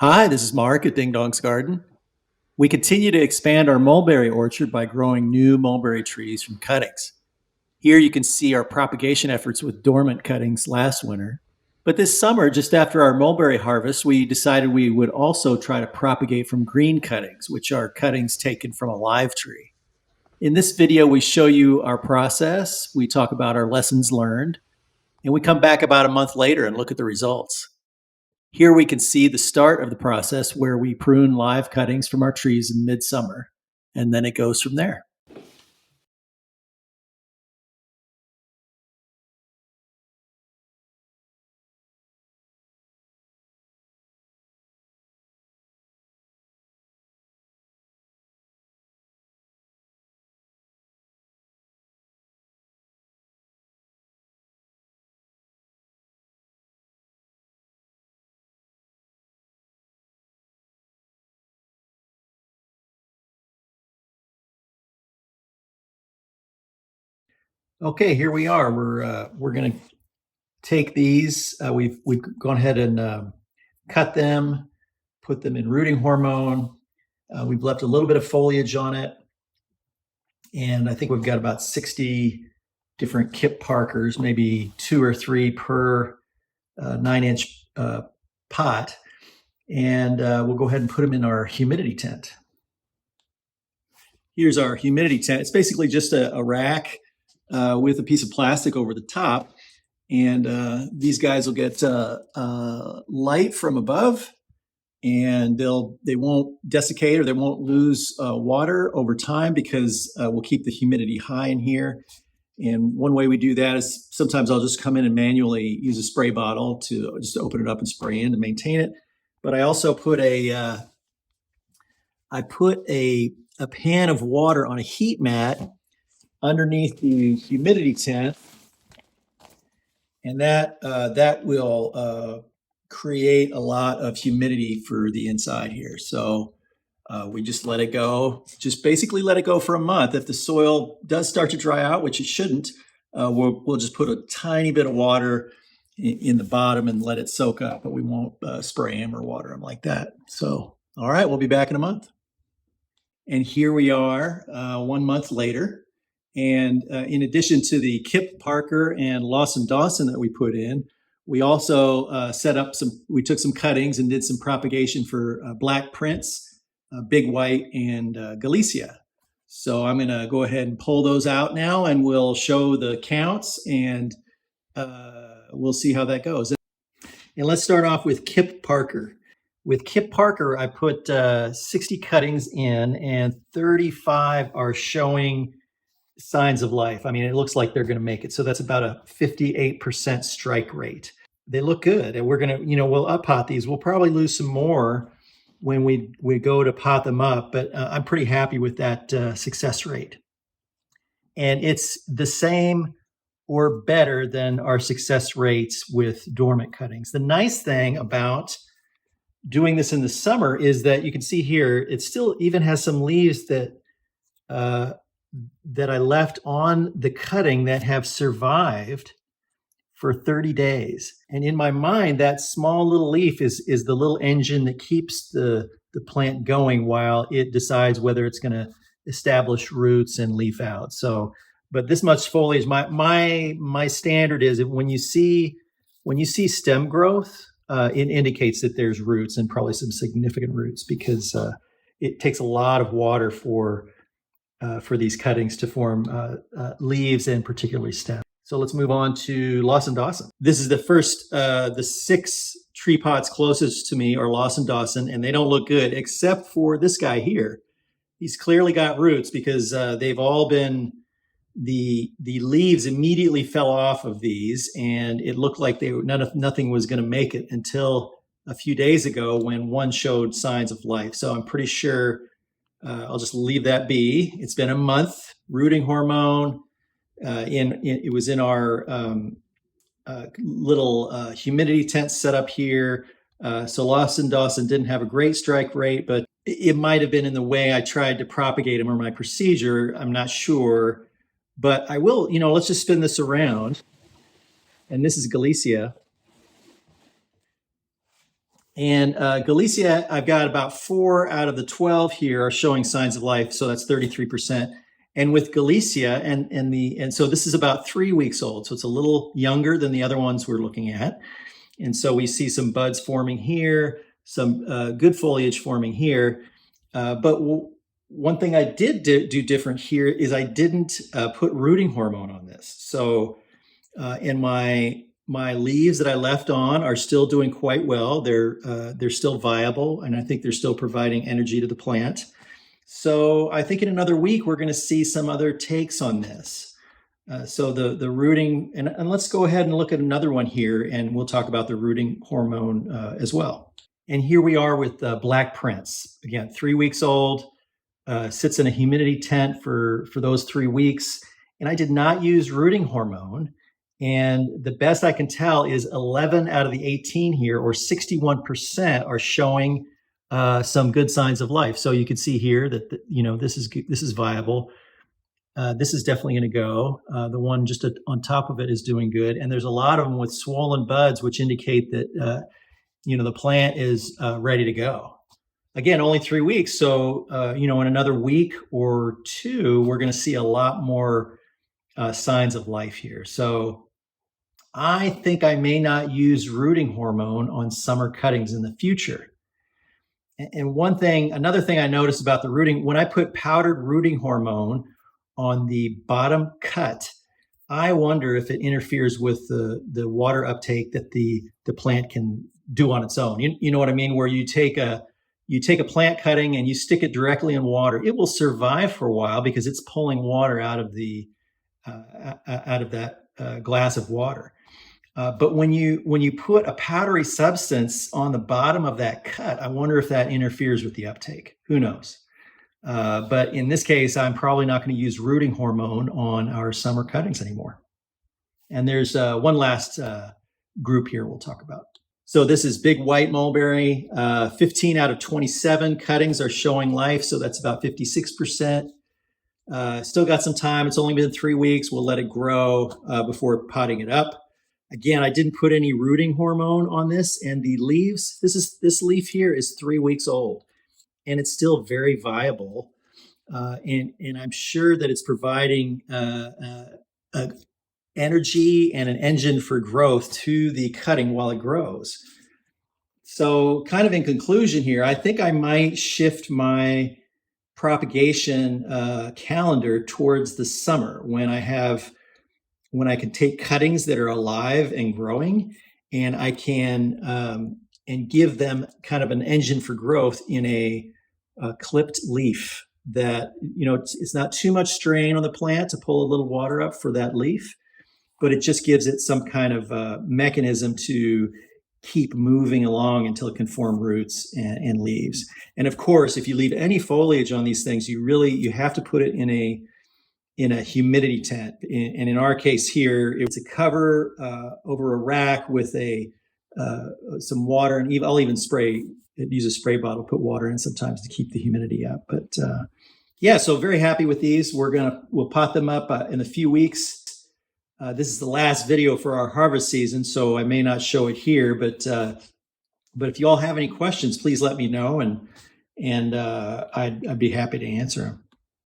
Hi, this is Mark at Ding Dong's Garden. We continue to expand our mulberry orchard by growing new mulberry trees from cuttings. Here you can see our propagation efforts with dormant cuttings last winter. But this summer, just after our mulberry harvest, we decided we would also try to propagate from green cuttings, which are cuttings taken from a live tree. In this video, we show you our process, we talk about our lessons learned, and we come back about a month later and look at the results. Here we can see the start of the process where we prune live cuttings from our trees in midsummer, and then it goes from there. Okay, here we are. We're going to take these. We've gone ahead and cut them, put them in rooting hormone. We've left a little bit of foliage on it, and I think we've got about 60 different Kip Parkers, maybe 2 or 3 per 9-inch pot. And we'll go ahead and put them in our humidity tent. Here's our humidity tent. It's basically just a rack with a piece of plastic over the top. And these guys will get light from above, and they won't desiccate or they won't lose water over time because we'll keep the humidity high in here. And one way we do that is sometimes I'll just come in and manually use a spray bottle to just open it up and spray in to maintain it. But I also put a pan of water on a heat mat underneath the humidity tent, and that will create a lot of humidity for the inside here. So we just let it go, just basically let it go for a month. If the soil does start to dry out, which it shouldn't, we'll just put a tiny bit of water in the bottom and let it soak up, but we won't spray them or water them like that. So, all right, we'll be back in a month. And here we are 1 month later. And in addition to the Kip Parker and Lawson Dawson that we put in, we also we took some cuttings and did some propagation for Black Prince, Big White, and Galicia. So I'm gonna go ahead and pull those out now, and we'll show the counts, and we'll see how that goes. And let's start off with Kip Parker. With Kip Parker, I put 60 cuttings in, and 35 are showing signs of life. I mean, it looks like they're going to make it. So that's about a 58% strike rate. They look good. And we're going to, we'll up pot these. We'll probably lose some more when we go to pot them up, but I'm pretty happy with that success rate. And it's the same or better than our success rates with dormant cuttings. The nice thing about doing this in the summer is that you can see here, it still even has some leaves that I left on the cutting that have survived for 30 days. And in my mind, that small little leaf is the little engine that keeps the plant going while it decides whether it's going to establish roots and leaf out. So, but this much foliage, my standard is that when you see stem growth, it indicates that there's roots, and probably some significant roots, because it takes a lot of water for these cuttings to form leaves, and particularly stems. So let's move on to Lawson Dawson. This is the first, the 6 tree pots closest to me are Lawson Dawson, and they don't look good except for this guy here. He's clearly got roots because they've all been, the leaves immediately fell off of these, and it looked like nothing was going to make it until a few days ago when one showed signs of life. So I'm pretty sure I'll just leave that be. It's been a month. Rooting hormone. It was in our little humidity tent set up here. So Lawson Dawson didn't have a great strike rate, but it might have been in the way I tried to propagate them or my procedure. I'm not sure, but I will. Let's just spin this around. And this is Galicia. And Galicia, I've got about 4 out of the 12 here are showing signs of life, so that's 33%. And with Galicia, and so this is about 3 weeks old, so it's a little younger than the other ones we're looking at. And so we see some buds forming here, some good foliage forming here. But one thing I did do different here is I didn't put rooting hormone on this. So in my leaves that I left on are still doing quite well. They're still viable, and I think they're still providing energy to the plant. So I think in another week we're going to see some other takes on this. So the rooting, and let's go ahead and look at another one here, and we'll talk about the rooting hormone as well. And here we are with Black Prince. Again, 3 weeks old, sits in a humidity tent for those 3 weeks. And I did not use rooting hormone. And the best I can tell is 11 out of the 18 here, or 61%, are showing some good signs of life. So you can see here that this is viable. This is definitely going to go. The one just on top of it is doing good, and there's a lot of them with swollen buds, which indicate that the plant is ready to go. Again, only 3 weeks, so in another week or two, we're going to see a lot more signs of life here. So I think I may not use rooting hormone on summer cuttings in the future. And another thing I noticed about the rooting, when I put powdered rooting hormone on the bottom cut, I wonder if it interferes with the water uptake that the plant can do on its own. You know what I mean? Where you take a plant cutting and you stick it directly in water, it will survive for a while because it's pulling water out of that glass of water. But when you put a powdery substance on the bottom of that cut, I wonder if that interferes with the uptake. Who knows? But in this case, I'm probably not going to use rooting hormone on our summer cuttings anymore. And there's one last group here we'll talk about. So this is big white mulberry. 15 out of 27 cuttings are showing life, so that's about 56%. Still got some time. It's only been 3 weeks. We'll let it grow before potting it up. Again, I didn't put any rooting hormone on this, and the leaves, this leaf here is 3 weeks old, and it's still very viable. And I'm sure that it's providing energy and an engine for growth to the cutting while it grows. So kind of in conclusion here, I think I might shift my propagation calendar towards the summer when I can take cuttings that are alive and growing, and I can and give them kind of an engine for growth in a clipped leaf that, it's not too much strain on the plant to pull a little water up for that leaf, but it just gives it some kind of mechanism to keep moving along until it can form roots and leaves. And of course, if you leave any foliage on these things, you have to put it in a humidity tent. And in our case here, it's a cover over a rack with some water, and I'll even use a spray bottle, put water in sometimes to keep the humidity up. But so very happy with these. We'll pot them up in a few weeks. This is the last video for our harvest season, so I may not show it here, but if you all have any questions, please let me know, and I'd be happy to answer them.